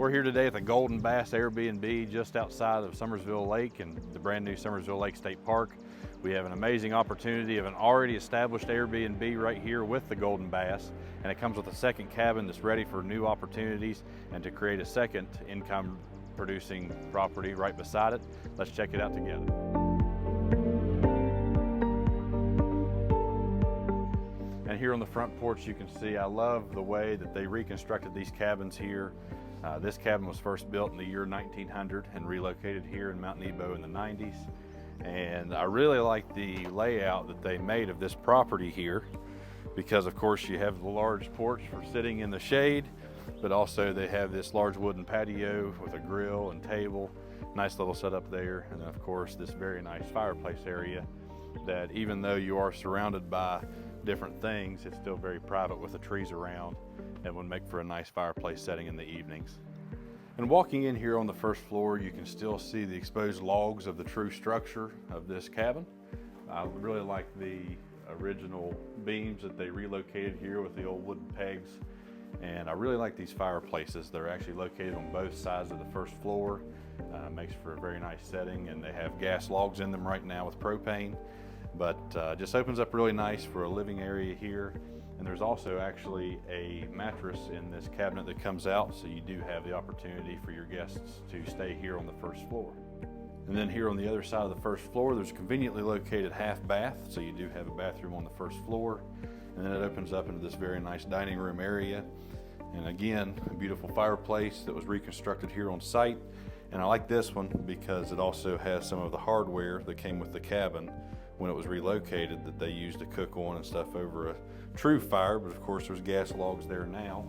We're here today at the Golden Bass Airbnb just outside of Summersville Lake and the brand new Summersville Lake State Park. We have an amazing opportunity of an already established Airbnb right here with the Golden Bass, and it comes with a second cabin that's ready for new opportunities and to create a second income producing property right beside it. Let's check it out together. And here on the front porch you can see I love the way that they reconstructed these cabins here. This cabin was first built in the year 1900 and relocated here in Mount Nebo in the 90s. And I really like the layout that they made of this property here, because of course you have the large porch for sitting in the shade, but also they have this large wooden patio with a grill and table, nice little setup there. And then of course this very nice fireplace area that, even though you are surrounded by different things, it's still very private with the trees around and would make for a nice fireplace setting in the evenings. And walking in here on the first floor, you can still see the exposed logs of the true structure of this cabin. I really like the original beams that they relocated here with the old wooden pegs. And I really like these fireplaces. They're actually located on both sides of the first floor. Makes for a very nice setting, and they have gas logs in them right now with propane. But just opens up really nice for a living area here. And there's also actually a mattress in this cabinet that comes out, so you do have the opportunity for your guests to stay here on the first floor. And then here on the other side of the first floor, there's a conveniently located half bath, so you do have a bathroom on the first floor. And then it opens up into this very nice dining room area. And again, a beautiful fireplace that was reconstructed here on site. And I like this one because it also has some of the hardware that came with the cabin when it was relocated that they used to cook on and stuff over a true fire, but of course there's gas logs there now.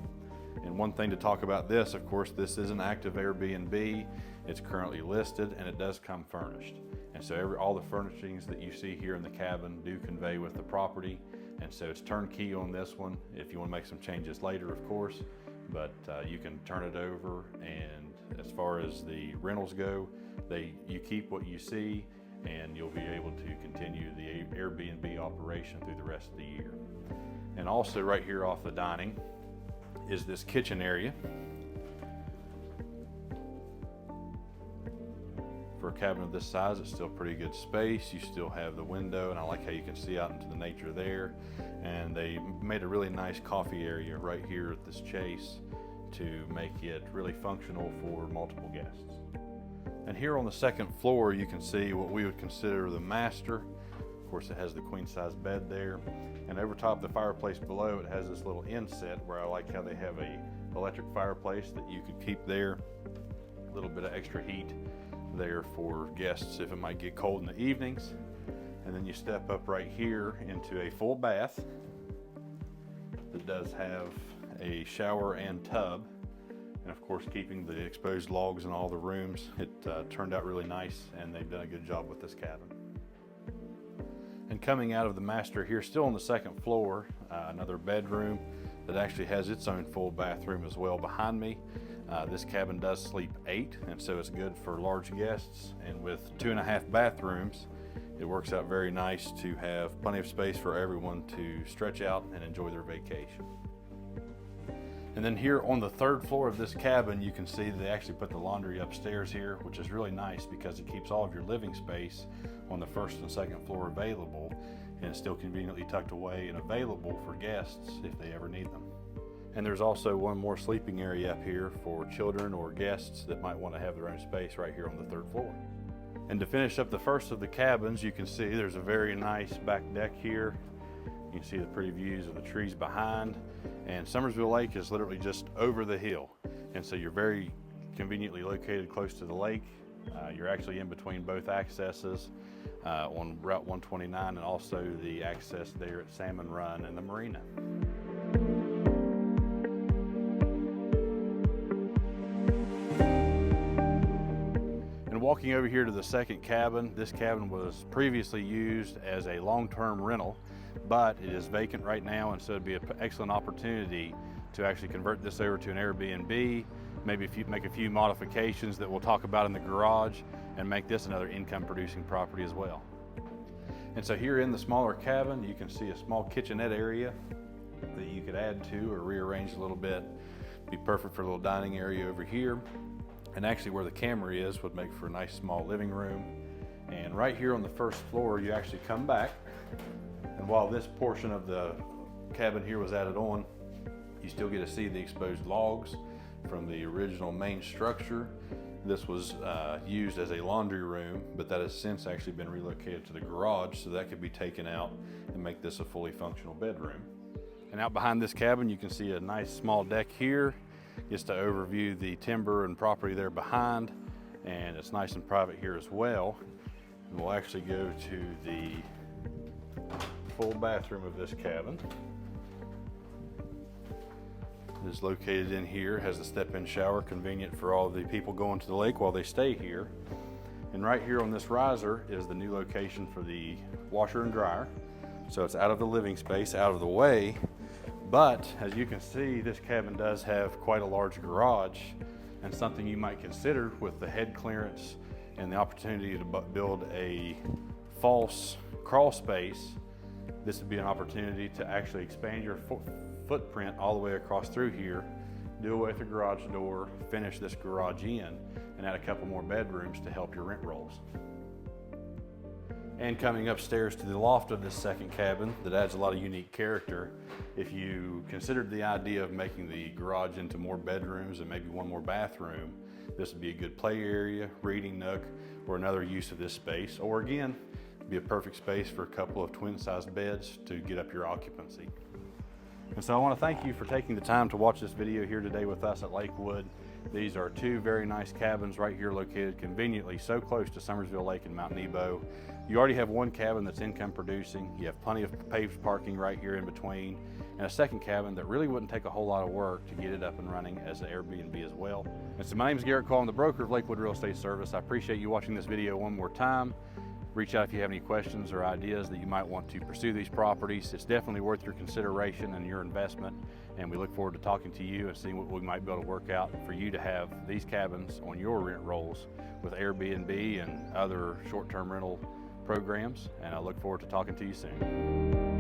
And one thing to talk about this, of course, this is an active Airbnb. It's currently listed and it does come furnished. And so all the furnishings that you see here in the cabin do convey with the property. And so it's turnkey on this one if you want to make some changes later, of course, but you can turn it over. And as far as the rentals go, you keep what you see, and you'll be able to continue the Airbnb operation through the rest of the year. And also right here off the dining is this kitchen area. For a cabin of this size, it's still pretty good space. You still have the window, and I like how you can see out into the nature there. And they made a really nice coffee area right here at this chase to make it really functional for multiple guests. And here on the second floor, you can see what we would consider the master. Of course, it has the queen size bed there. And over top the fireplace below, it has this little inset where I like how they have a electric fireplace that you could keep there. A little bit of extra heat there for guests if it might get cold in the evenings. And then you step up right here into a full bath that does have a shower and tub. And of course, keeping the exposed logs in all the rooms, it turned out really nice, and they've done a good job with this cabin. And coming out of the master here, still on the second floor, another bedroom that actually has its own full bathroom as well behind me. This cabin does sleep 8, and so it's good for large guests. And with 2.5 bathrooms, it works out very nice to have plenty of space for everyone to stretch out and enjoy their vacation. And then here on the third floor of this cabin, you can see they actually put the laundry upstairs here, which is really nice because it keeps all of your living space on the first and second floor available, and it's still conveniently tucked away and available for guests if they ever need them. And there's also one more sleeping area up here for children or guests that might want to have their own space right here on the third floor. And to finish up the first of the cabins, you can see there's a very nice back deck here. You can see the pretty views of the trees behind, and Summersville Lake is literally just over the hill. And so you're very conveniently located close to the lake. You're actually in between both accesses on Route 129 and also the access there at Salmon Run and the marina. And walking over here to the second cabin, this cabin was previously used as a long-term rental, but it is vacant right now, and so it'd be an excellent opportunity to actually convert this over to an Airbnb, maybe make a few modifications that we'll talk about in the garage, and make this another income producing property as well. And so here in the smaller cabin, you can see a small kitchenette area that you could add to or rearrange a little bit, Be perfect for a little dining area over here. And actually where the camera is would make for a nice small living room. And right here on the first floor, you actually come back. And while this portion of the cabin here was added on, you still get to see the exposed logs from the original main structure. This was used as a laundry room, but that has since actually been relocated to the garage, so that could be taken out and make this a fully functional bedroom. And out behind this cabin, you can see a nice small deck here, just to overview the timber and property there behind, and it's nice and private here as well. And we'll actually go to the full bathroom of this cabin. It is located in here, has a step-in shower, convenient for all the people going to the lake while they stay here. And right here on this riser is the new location for the washer and dryer. So it's out of the living space, out of the way. But as you can see, this cabin does have quite a large garage, and something you might consider with the head clearance and the opportunity to build a false crawl space. This would be an opportunity to actually expand your footprint all the way across through here, do away with the garage door, finish this garage in, and add a couple more bedrooms to help your rent rolls. And coming upstairs to the loft of this second cabin that adds a lot of unique character. If you considered the idea of making the garage into more bedrooms and maybe one more bathroom, this would be a good play area, reading nook, or another use of this space. Or again, be a perfect space for a couple of twin-sized beds to get up your occupancy. And so I want to thank you for taking the time to watch this video here today with us at Lakewood. These are two very nice cabins right here located conveniently so close to Summersville Lake and Mount Nebo. You already have one cabin that's income producing. You have plenty of paved parking right here in between, and a second cabin that really wouldn't take a whole lot of work to get it up and running as an Airbnb as well. And so my name is Garrett, I'm the broker of Lakewood Real Estate Service. I appreciate you watching this video one more time. Reach out if you have any questions or ideas that you might want to pursue these properties. It's definitely worth your consideration and your investment, and we look forward to talking to you and seeing what we might be able to work out for you to have these cabins on your rent rolls with Airbnb and other short-term rental programs, and I look forward to talking to you soon.